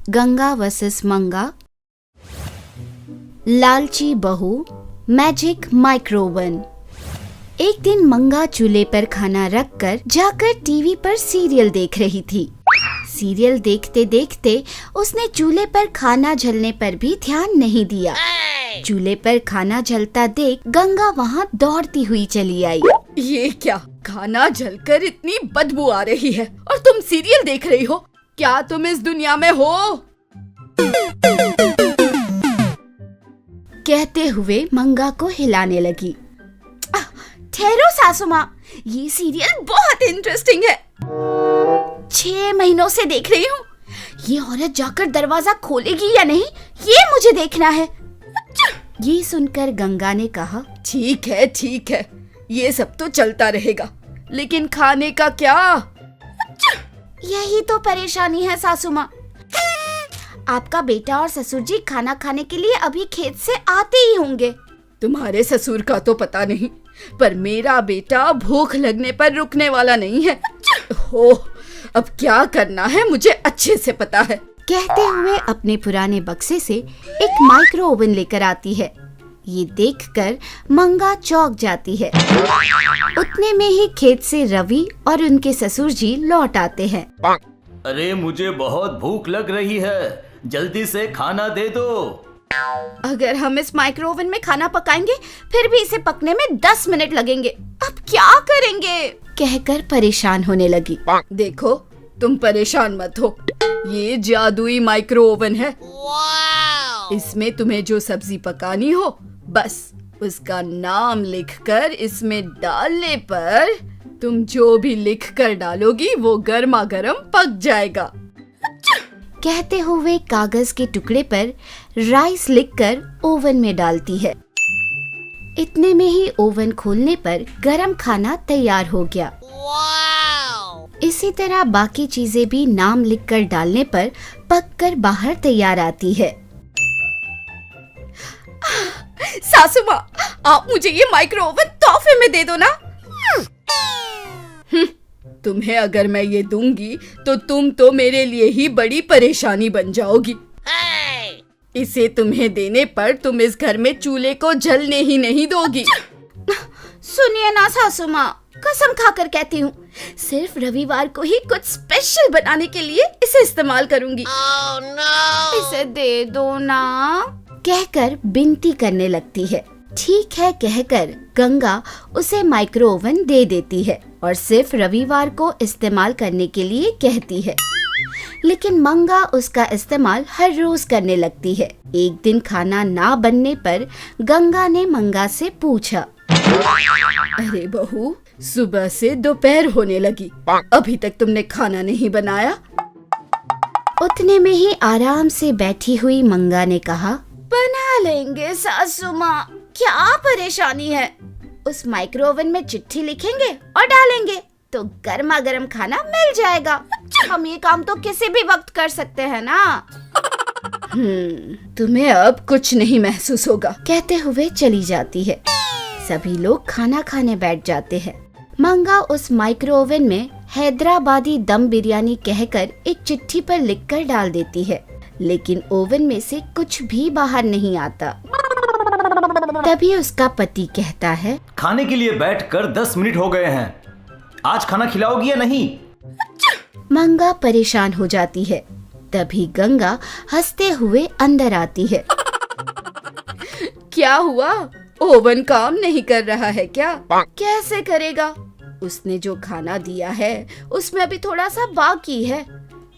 Ganga versus मंगा, लालची बहू, मैजिक माइक्रोवन। एक दिन मंगा चूल्हे पर खाना रखकर जाकर टीवी पर सीरियल देख रही थी। सीरियल देखते देखते उसने चूल्हे पर खाना जलने पर भी ध्यान नहीं दिया। चूल्हे पर खाना जलता देख गंगा वहाँ दौड़ती हुई चली आई। ये क्या, खाना जलकर इतनी बदबू आ रही है और तुम सीरियल देख रही हो? क्या तुम इस दुनिया में हो? कहते हुए मंगा को हिलाने लगी। ठहरो सासू माँ, ये सीरियल बहुत इंटरेस्टिंग है। 6 महीनों से देख रही हूँ। ये औरत जाकर दरवाजा खोलेगी या नहीं, ये मुझे देखना है। ये सुनकर गंगा ने कहा, ठीक है, ये सब तो चलता रहेगा, लेकिन खाने का क्या? यही तो परेशानी है सासू माँ। आपका बेटा और ससुर जी खाना खाने के लिए अभी खेत से आते ही होंगे। तुम्हारे ससुर का तो पता नहीं, पर मेरा बेटा भूख लगने पर रुकने वाला नहीं है। हो, अब क्या करना है मुझे अच्छे से पता है। कहते हुए अपने पुराने बक्से से एक माइक्रो ओवन लेकर आती है। ये देखकर मंगा चौंक जाती है। उतने में ही खेत से रवि और उनके ससुर जी लौट आते हैं। अरे मुझे बहुत भूख लग रही है, जल्दी से खाना दे दो। अगर हम इस माइक्रो ओवन में खाना पकाएंगे फिर भी इसे पकने में 10 मिनट लगेंगे। अब क्या करेंगे? कहकर परेशान होने लगी। देखो, तुम परेशान मत हो, ये जादुई माइक्रो ओवन है। इसमें तुम्हें जो सब्जी पकानी हो, बस उसका नाम लिखकर इसमें डालने पर तुम जो भी लिखकर डालोगी वो गर्मा गर्म पक जाएगा। कहते हुए कागज के टुकड़े पर राइस लिखकर ओवन में डालती है। इतने में ही ओवन खोलने पर गरम खाना तैयार हो गया। इसी तरह बाकी चीजें भी नाम लिखकर डालने पर पककर बाहर तैयार आती है। सासू माँ, आप मुझे ये माइक्रो ओवन तोहफे में दे दो ना। तुम्हें अगर मैं ये दूंगी तो तुम तो मेरे लिए ही बड़ी परेशानी बन जाओगी। इसे तुम्हें देने पर तुम इस घर में चूल्हे को जलने ही नहीं दोगी। सुनिए ना सासू माँ, कसम खाकर कहती हूँ, सिर्फ रविवार को ही कुछ स्पेशल बनाने के लिए इसे इस्तेमाल करूंगी। इसे दे दो ना, कहकर विनती करने लगती है। ठीक है कहकर गंगा उसे माइक्रो ओवन दे देती है और सिर्फ रविवार को इस्तेमाल करने के लिए कहती है। लेकिन मंगा उसका इस्तेमाल हर रोज करने लगती है। एक दिन खाना ना बनने पर गंगा ने मंगा से पूछा, अरे बहू, सुबह से दोपहर होने लगी, अभी तक तुमने खाना नहीं बनाया? उतने में ही आराम से बैठी हुई मंगा ने कहा, बना लेंगे सासू माँ, क्या परेशानी है। उस माइक्रो ओवन में चिट्ठी लिखेंगे और डालेंगे तो गर्मा गर्म खाना मिल जाएगा। हम ये काम तो किसी भी वक्त कर सकते हैं ना। तुम्हें अब कुछ नहीं महसूस होगा, कहते हुए चली जाती है। सभी लोग खाना खाने बैठ जाते हैं। मंगा उस माइक्रो ओवन में हैदराबादी दम बिरयानी कहकर एक चिट्ठी पर लिखकर डाल देती है, लेकिन ओवन में से कुछ भी बाहर नहीं आता। तभी उसका पति कहता है, खाने के लिए बैठकर 10 मिनट हो गए हैं, आज खाना खिलाओगी या नहीं? मंगा परेशान हो जाती है। तभी गंगा हंसते हुए अंदर आती है। क्या हुआ, ओवन काम नहीं कर रहा है क्या? कैसे करेगा? उसने जो खाना दिया है उसमें अभी थोड़ा सा बाकी है।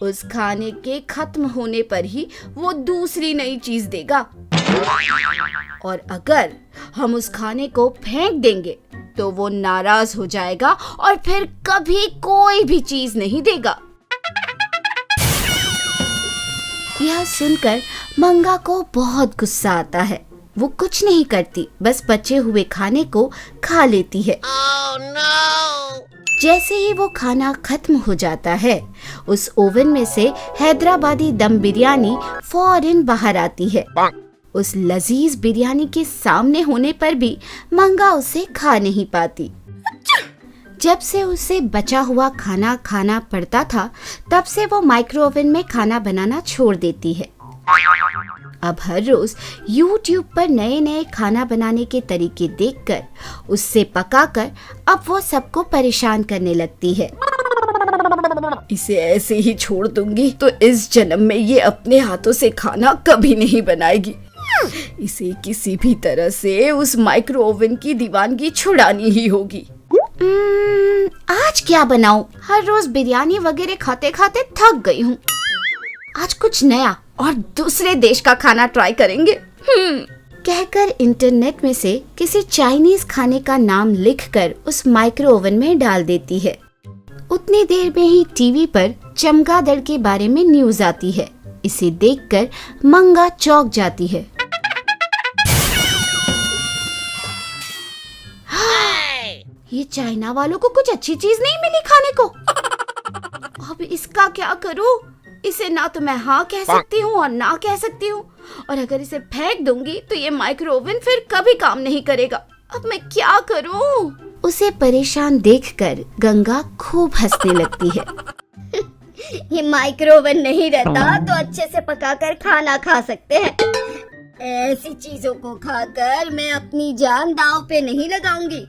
उस खाने के खत्म होने पर ही वो दूसरी नई चीज देगा, और अगर हम उस खाने को फेंक देंगे तो वो नाराज हो जाएगा और फिर कभी कोई भी चीज नहीं देगा। यह सुनकर मंगा को बहुत गुस्सा आता है। वो कुछ नहीं करती, बस बचे हुए खाने को खा लेती है। जैसे ही वो खाना खत्म हो जाता है, उस ओवन में से हैदराबादी दम बिरयानी फौरन बाहर आती है। उस लजीज बिरयानी के सामने होने पर भी मंगा उसे खा नहीं पाती। जब से उसे बचा हुआ खाना खाना पड़ता था, तब से वो माइक्रो ओवन में खाना बनाना छोड़ देती है। अब हर रोज YouTube पर नए नए खाना बनाने के तरीके देखकर, उससे पकाकर अब वो सबको परेशान करने लगती है। इसे ऐसे ही छोड़ दूंगी तो इस जन्म में ये अपने हाथों से खाना कभी नहीं बनाएगी। इसे किसी भी तरह से उस माइक्रो ओवन की दीवानगी छुड़ानी ही होगी। आज क्या बनाऊं? हर रोज बिरयानी वगैरह खाते खाते थक गई हूँ। आज कुछ नया और दूसरे देश का खाना ट्राई करेंगे। कहकर इंटरनेट में से किसी चाइनीज खाने का नाम लिखकर उस माइक्रो ओवन में डाल देती है। उतनी देर में ही टीवी पर चमगादड़ के बारे में न्यूज आती है। इसे देखकर मंगा चौंक जाती है। ये चाइना वालों को कुछ अच्छी चीज नहीं मिली खाने को। अब इसका क्या करूं? इसे ना तो मैं हाँ कह सकती हूँ और ना कह सकती हूँ, और अगर इसे फेंक दूंगी तो ये माइक्रो ओवन फिर कभी काम नहीं करेगा। अब मैं क्या करूं? उसे परेशान देखकर गंगा खूब हंसने लगती है। ये माइक्रो ओवन नहीं रहता तो अच्छे से पकाकर खाना खा सकते हैं। ऐसी चीजों को खाकर मैं अपनी जान दांव पे नहीं लगाऊंगी।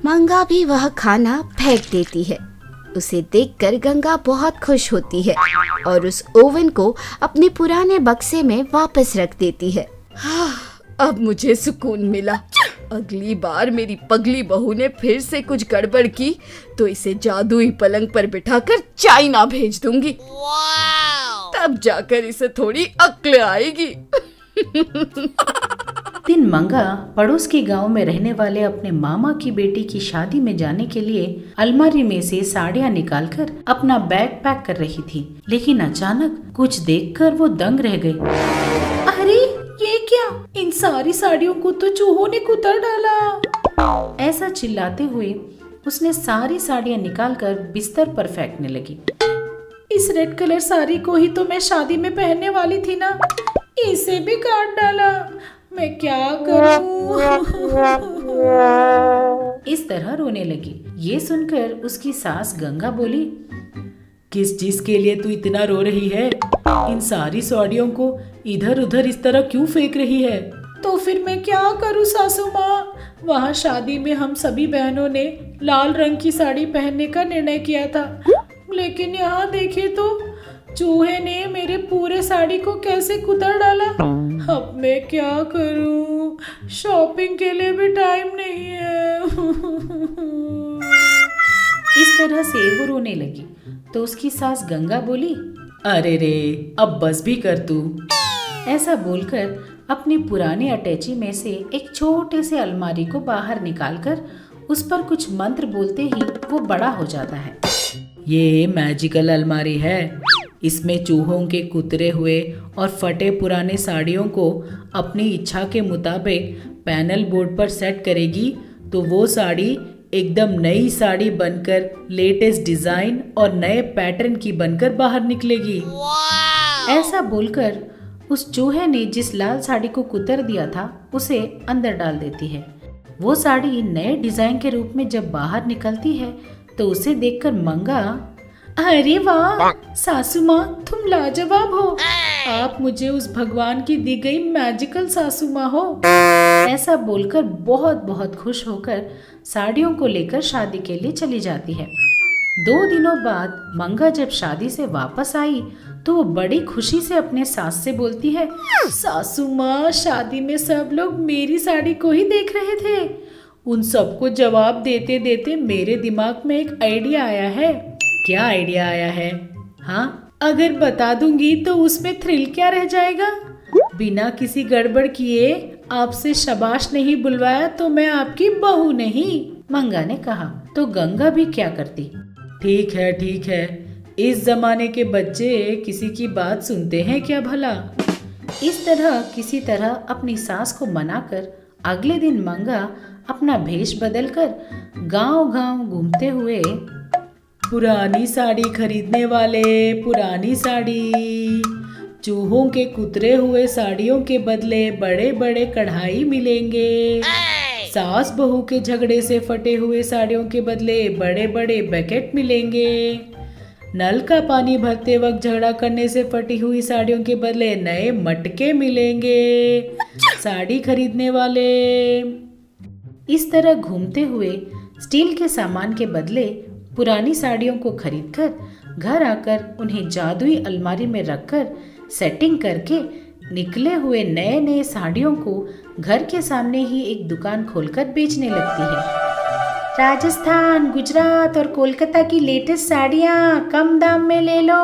मंगा भी वह खाना फेंक देती है। उसे देखकर गंगा बहुत खुश होती है और उस ओवन को अपने पुराने बक्से में वापस रख देती है। अब मुझे सुकून मिला। अगली बार मेरी पगली बहू ने फिर से कुछ गड़बड़ की तो इसे जादुई पलंग पर बिठाकर चाइना भेज दूंगी। तब जाकर इसे थोड़ी अक्ल आएगी। दिन मंगा पड़ोस के गांव में रहने वाले अपने मामा की बेटी की शादी में जाने के लिए अलमारी में से साड़ियां निकालकर अपना बैग पैक कर रही थी, लेकिन अचानक कुछ देखकर वो दंग रह गई। अरे ये क्या? इन सारी साड़ियों को तो चूहों ने कुतर डाला। ऐसा चिल्लाते हुए उसने सारी साड़ियां निकालकर बिस्तर पर फेंकने लगी। इस रेड कलर साड़ी को ही तो मैं शादी में पहनने वाली थी ना, इसे भी काट डाला। मैं क्या करूं? इस तरह रोने लगी। ये सुनकर उसकी सास गंगा बोली, किस चीज के लिए तू इतना रो रही है? इन सारी साड़ियों को इधर उधर इस तरह क्यों फेंक रही है? तो फिर मैं क्या करूं सासू माँ? वहाँ शादी में हम सभी बहनों ने लाल रंग की साड़ी पहनने का निर्णय किया था, लेकिन यहाँ देखे तो चूहे ने मेरे पूरे साड़ी को कैसे कुतर डाला। अब मैं क्या करूं? शॉपिंग के लिए भी टाइम नहीं है। इस तरह से वो रोने लगी तो उसकी सास गंगा बोली, अरे रे अब बस भी कर तू। ऐसा बोलकर अपनी पुरानी अटैची में से एक छोटे से अलमारी को बाहर निकालकर उस पर कुछ मंत्र बोलते ही वो बड़ा हो जाता है। ये मैजिकल अलमारी है। इसमें चूहों के कुतरे हुए और फटे पुराने साड़ियों को अपनी इच्छा के मुताबिक पैनल बोर्ड पर सेट करेगी तो वो साड़ी एकदम नई साड़ी बनकर लेटेस्ट डिजाइन और नए पैटर्न की बनकर बाहर निकलेगी। ऐसा बोलकर उस चूहे ने जिस लाल साड़ी को कुतर दिया था उसे अंदर डाल देती है। वो साड़ी नए डिजाइन के रूप में जब बाहर निकलती है तो उसे देखकर मंगा, अरे वाह सासू माँ तुम लाजवाब हो। आप मुझे उस भगवान की दी गई मैजिकल सासू माँ हो। ऐसा बोलकर बहुत बहुत खुश होकर साड़ियों को लेकर शादी के लिए चली जाती है। 2 दिनों बाद मंगा जब शादी से वापस आई तो वो बड़ी खुशी से अपने सास से बोलती है, सासू माँ शादी में सब लोग मेरी साड़ी को ही देख रहे थे। उन सबको जवाब देते देते मेरे दिमाग में एक आइडिया आया है। क्या आइडिया आया है? हाँ, अगर बता दूंगी तो उसमें थ्रिल क्या रह जाएगा? बिना किसी गड़बड़ किए आपसे शाबाश नहीं बुलवाया तो मैं आपकी बहू नहीं, मंगा ने कहा। तो गंगा भी क्या करती, ठीक है, इस जमाने के बच्चे किसी की बात सुनते हैं क्या भला। इस तरह किसी तरह अपनी सास को मनाकर अगले दिन मंगा अपना भेष बदलकर गांव-गांव घूमते हुए, पुरानी साड़ी खरीदने वाले पुरानी साड़ी, चूहों के कुतरे हुए साड़ियों के बदले बड़े बड़े कढ़ाई मिलेंगे, सास बहू के झगड़े से फटे हुए साड़ियों के बदले बड़े बड़े बकेट मिलेंगे। नल का पानी भरते वक्त झगड़ा करने से फटी हुई साड़ियों के बदले नए मटके मिलेंगे। साड़ी खरीदने वाले। इस तरह घूमते हुए स्टील के सामान के बदले पुरानी साड़ियों को खरीदकर घर आकर उन्हें जादुई अलमारी में रखकर सेटिंग करके निकले हुए नए नए साड़ियों को घर के सामने ही एक दुकान खोलकर बेचने लगती है। राजस्थान, गुजरात और कोलकाता की लेटेस्ट साड़ियाँ कम दाम में ले लो।